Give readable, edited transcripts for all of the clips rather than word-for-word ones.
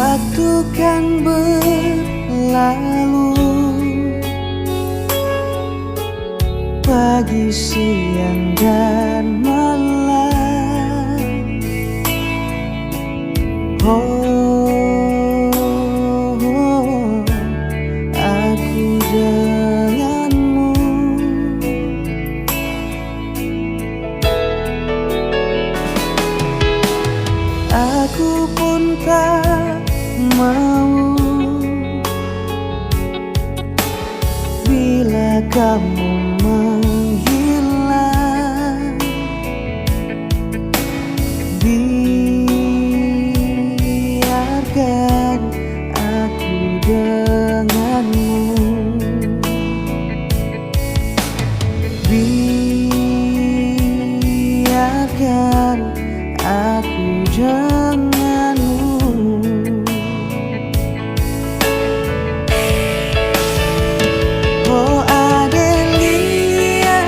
Waktu kan berlalu, pagi, siang, dan malam. Aku denganmu. Aku pun tak mau bila kamu menghilang. Biarkan aku denganmu. Biarkan aku denganmu. Oh Adelia,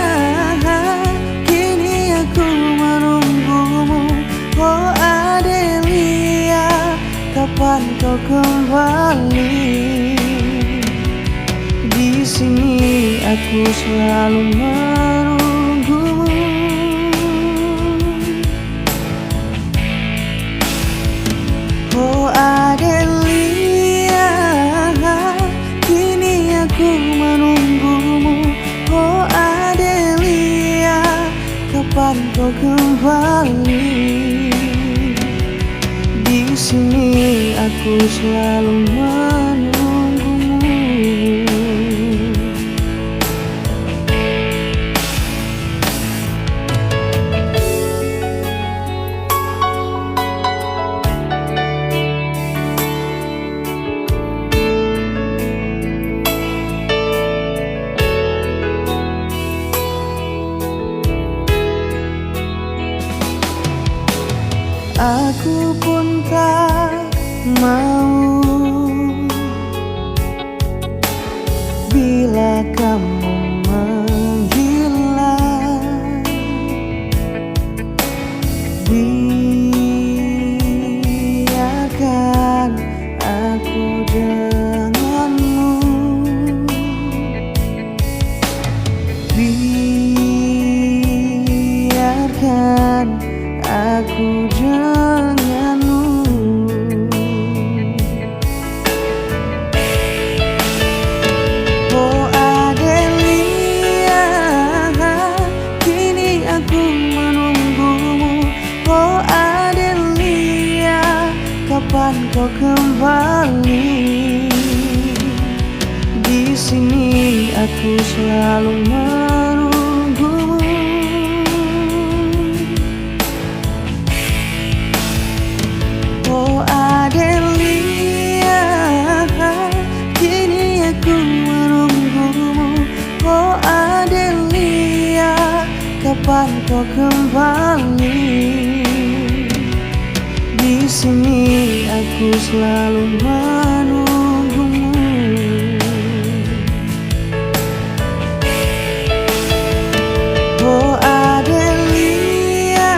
kini aku menunggumu. Oh Adelia, kapan kau kembali? Di sini aku selalu menunggumu. Oh Adelia, kini aku menunggumu. Oh Adelia, kapan kau kembali? Di sini aku selalu menunggumu. Aku pun tak mau bila kamu menghilang. Biarkan aku denganmu. Biarkan aku denganmu. Oh Adelia, kini aku menunggumu. Oh Adelia, kapan kau kembali? Di sini aku selalu menunggumu. Oh Adelia, kini aku menunggumu. Oh Adelia, kapan kau kembali? Di sini aku selalu menunggumu. Oh Adelia,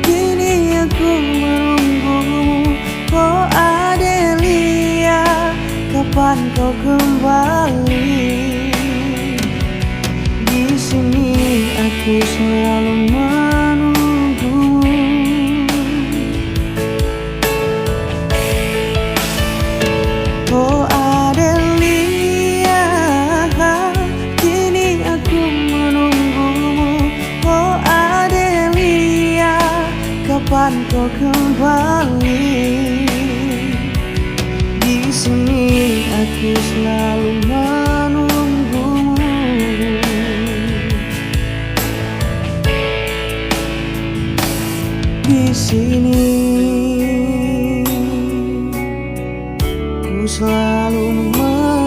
kini aku menunggumu. Oh Adelia, kapan kau kembali? Di sini aku selalu menunggumu. Oh Adelia, kini aku menunggumu. Oh Adelia, kapan kau kembali? Di sini aku selalu menunggumu. Di sini ku selalu menunggumu.